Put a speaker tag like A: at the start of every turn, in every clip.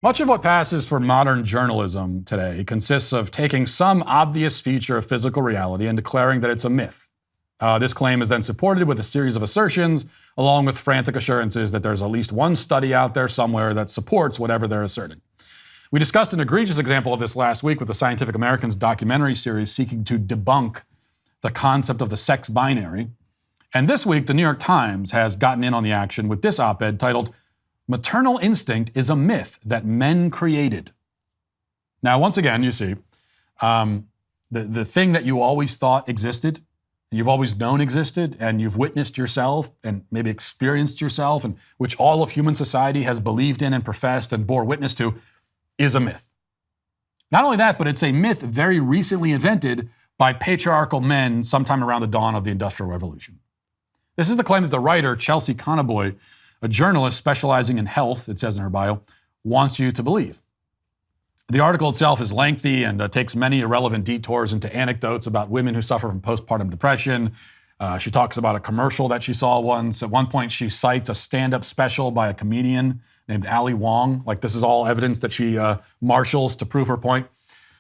A: Much of what passes for modern journalism today consists of taking some obvious feature of physical reality and declaring that it's a myth. This claim is then supported with a series of assertions, along with frantic assurances that there's at least one study out there somewhere that supports whatever they're asserting. We discussed an egregious example of this last week with the Scientific American's documentary series seeking to debunk the concept of the sex binary. And this week, the New York Times has gotten in on the action with this op-ed titled, "Maternal instinct is a myth that men created." Now, once again, you see, the thing that you always thought existed, you've always known existed, and you've witnessed yourself and maybe experienced yourself, and which all of human society has believed in and professed and bore witness to, is a myth. Not only that, but it's a myth very recently invented by patriarchal men sometime around the dawn of the Industrial Revolution. This is the claim that the writer, Chelsea Conaboy, a journalist specializing in health, it says in her bio, wants you to believe. The article itself is lengthy and takes many irrelevant detours into anecdotes about women who suffer from postpartum depression. She talks about a commercial that she saw once. At one point, she cites a stand-up special by a comedian named Ali Wong. Like, this is all evidence that she marshals to prove her point.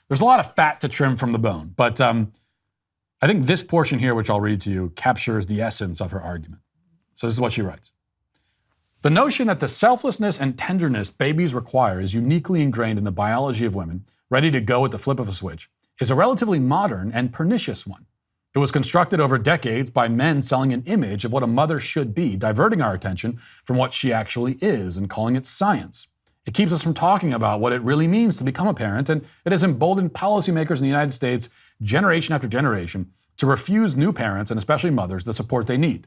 A: There's a lot of fat to trim from the bone, but I think this portion here, which I'll read to you, captures the essence of her argument. So this is what she writes. "The notion that the selflessness and tenderness babies require is uniquely ingrained in the biology of women, ready to go at the flip of a switch, is a relatively modern and pernicious one. It was constructed over decades by men selling an image of what a mother should be, diverting our attention from what she actually is and calling it science. It keeps us from talking about what it really means to become a parent, and it has emboldened policymakers in the United States, generation after generation, to refuse new parents, and especially mothers, the support they need.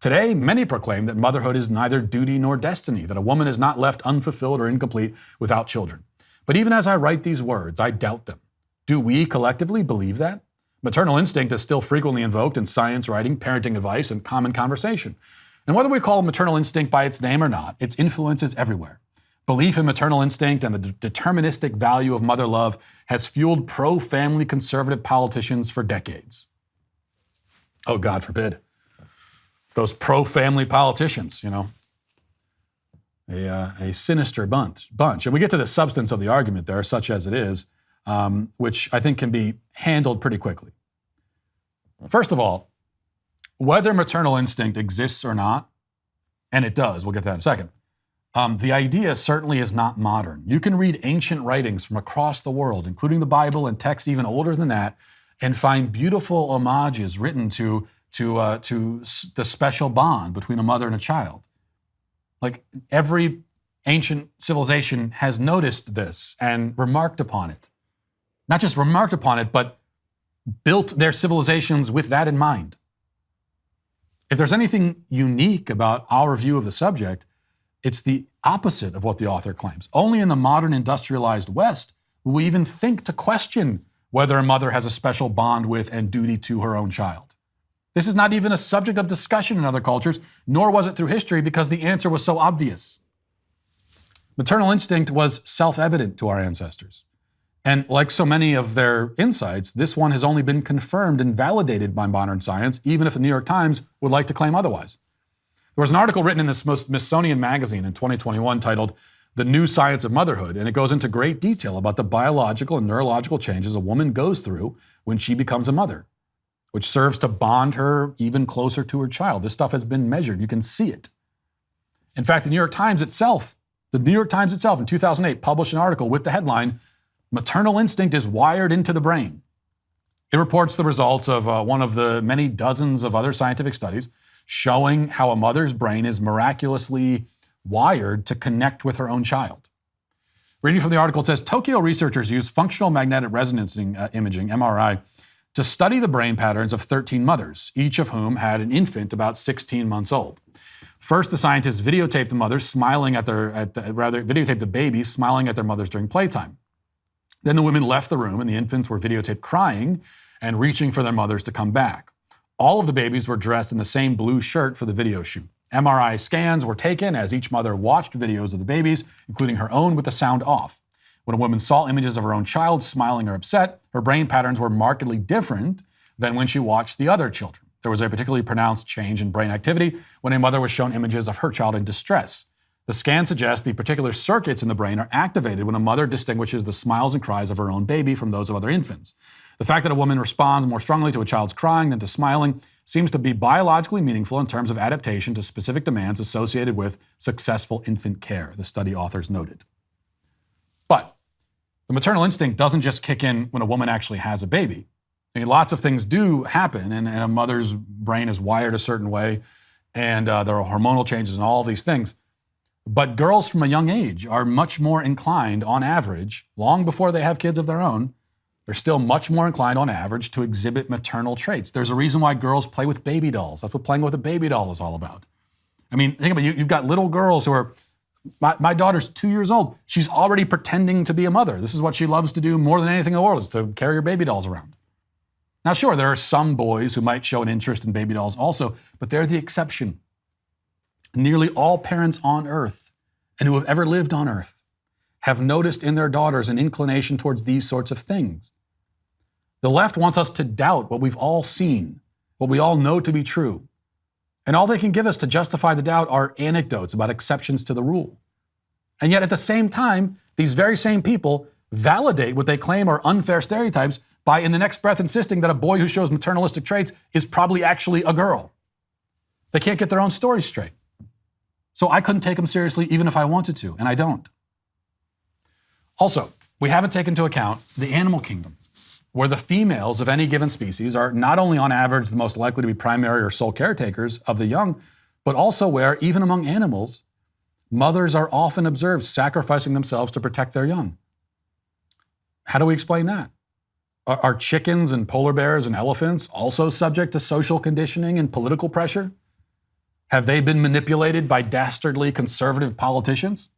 A: Today, many proclaim that motherhood is neither duty nor destiny, that a woman is not left unfulfilled or incomplete without children. But even as I write these words, I doubt them. Do we collectively believe that? Maternal instinct is still frequently invoked in science writing, parenting advice, and common conversation. And whether we call maternal instinct by its name or not, its influence is everywhere. Belief in maternal instinct and the deterministic value of mother love has fueled pro-family conservative politicians for decades." Oh, God forbid. Those pro-family politicians, a sinister bunch. And we get to the substance of the argument there, such as it is, which I think can be handled pretty quickly. First of all, whether maternal instinct exists or not, and it does, we'll get to that in a second, the idea certainly is not modern. You can read ancient writings from across the world, including the Bible and texts even older than that, and find beautiful homages written to the special bond between a mother and a child. Like, every ancient civilization has noticed this and remarked upon it. Not just remarked upon it, but built their civilizations with that in mind. If there's anything unique about our view of the subject, it's the opposite of what the author claims. Only in the modern industrialized West will we even think to question whether a mother has a special bond with and duty to her own child. This is not even a subject of discussion in other cultures, nor was it through history, because the answer was so obvious. Maternal instinct was self-evident to our ancestors. And like so many of their insights, this one has only been confirmed and validated by modern science, even if the New York Times would like to claim otherwise. There was an article written in the Smithsonian Magazine in 2021 titled "The New Science of Motherhood," and it goes into great detail about the biological and neurological changes a woman goes through when she becomes a mother, which serves to bond her even closer to her child. This stuff has been measured. You can see it. In fact, the New York Times itself in 2008 published an article with the headline, "Maternal instinct is wired into the brain." It reports the results of one of the many dozens of other scientific studies showing how a mother's brain is miraculously wired to connect with her own child. Reading from the article, it says, Tokyo researchers used functional magnetic resonance imaging, MRI, to study the brain patterns of 13 mothers, each of whom had an infant about 16 months old. First, the scientists videotaped the mothers videotaped the babies smiling at their mothers during playtime. Then the women left the room and the infants were videotaped crying and reaching for their mothers to come back. All of the babies were dressed in the same blue shirt for the video shoot. MRI scans were taken as each mother watched videos of the babies, including her own, with the sound off. When a woman saw images of her own child smiling or upset, her brain patterns were markedly different than when she watched the other children. There was a particularly pronounced change in brain activity when a mother was shown images of her child in distress. The scan suggests the particular circuits in the brain are activated when a mother distinguishes the smiles and cries of her own baby from those of other infants. The fact that a woman responds more strongly to a child's crying than to smiling seems to be biologically meaningful in terms of adaptation to specific demands associated with successful infant care, the study authors noted. But the maternal instinct doesn't just kick in when a woman actually has a baby. I mean, lots of things do happen, and a mother's brain is wired a certain way, and there are hormonal changes and all of these things. But girls from a young age are much more inclined, on average, long before they have kids of their own, they're still much more inclined, on average, to exhibit maternal traits. There's a reason why girls play with baby dolls. That's what playing with a baby doll is all about. I mean, think about it. You've got little girls who are, my daughter's 2 years old. She's already pretending to be a mother. This is what she loves to do more than anything in the world, is to carry her baby dolls around. Now, sure, there are some boys who might show an interest in baby dolls also, but they're the exception. Nearly all parents on Earth, and who have ever lived on Earth, have noticed in their daughters an inclination towards these sorts of things. The left wants us to doubt what we've all seen, what we all know to be true. And all they can give us to justify the doubt are anecdotes about exceptions to the rule. And yet at the same time, these very same people validate what they claim are unfair stereotypes by, in the next breath, insisting that a boy who shows maternalistic traits is probably actually a girl. They can't get their own story straight. So I couldn't take them seriously even if I wanted to, and I don't. Also, we haven't taken into account the animal kingdom, where the females of any given species are not only on average the most likely to be primary or sole caretakers of the young, but also where, even among animals, mothers are often observed sacrificing themselves to protect their young. How do we explain that? Are chickens and polar bears and elephants also subject to social conditioning and political pressure? Have they been manipulated by dastardly conservative politicians?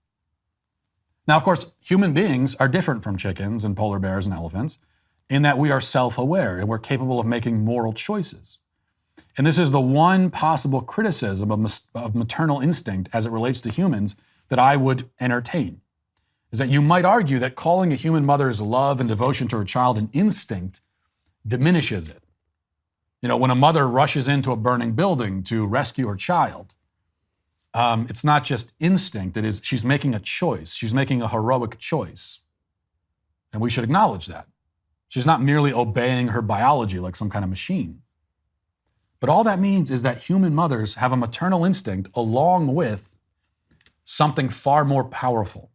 A: Now, of course, human beings are different from chickens and polar bears and elephants in that we are self-aware and we're capable of making moral choices. And this is the one possible criticism of maternal instinct as it relates to humans that I would entertain, is that you might argue that calling a human mother's love and devotion to her child an instinct diminishes it. You know, when a mother rushes into a burning building to rescue her child, it's not just instinct, it is she's making a choice. She's making a heroic choice. And we should acknowledge that. She's not merely obeying her biology like some kind of machine. But all that means is that human mothers have a maternal instinct along with something far more powerful,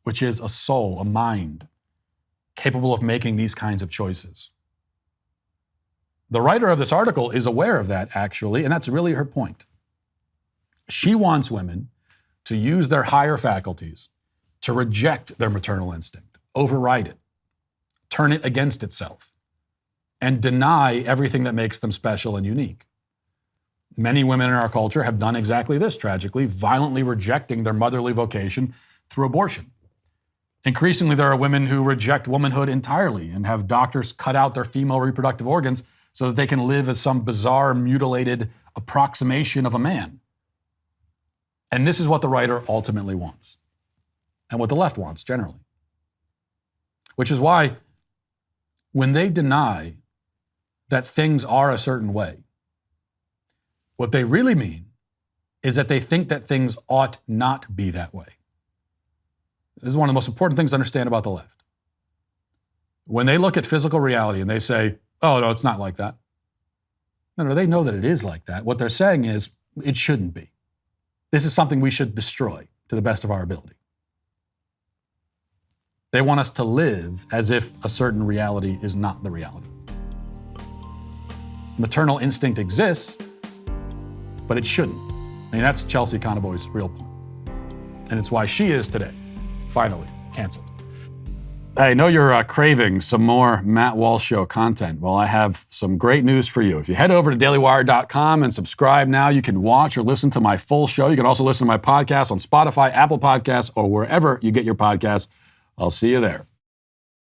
A: which is a soul, a mind, capable of making these kinds of choices. The writer of this article is aware of that, actually, and that's really her point. She wants women to use their higher faculties to reject their maternal instinct, override it, turn it against itself, and deny everything that makes them special and unique. Many women in our culture have done exactly this, tragically, violently rejecting their motherly vocation through abortion. Increasingly, there are women who reject womanhood entirely and have doctors cut out their female reproductive organs so that they can live as some bizarre, mutilated approximation of a man. And this is what the writer ultimately wants, and what the left wants generally. Which is why, when they deny that things are a certain way, what they really mean is that they think that things ought not be that way. This is one of the most important things to understand about the left. When they look at physical reality and they say, oh, no, it's not like that. No, they know that it is like that. What they're saying is, it shouldn't be. This is something we should destroy to the best of our ability. They want us to live as if a certain reality is not the reality. Maternal instinct exists, but it shouldn't. I mean, that's Chelsea Conaboy's real point. And it's why she is today, finally, canceled. I know you're craving some more Matt Walsh Show content. Well, I have some great news for you. If you head over to dailywire.com and subscribe now, you can watch or listen to my full show. You can also listen to my podcast on Spotify, Apple Podcasts, or wherever you get your podcasts. I'll see you there.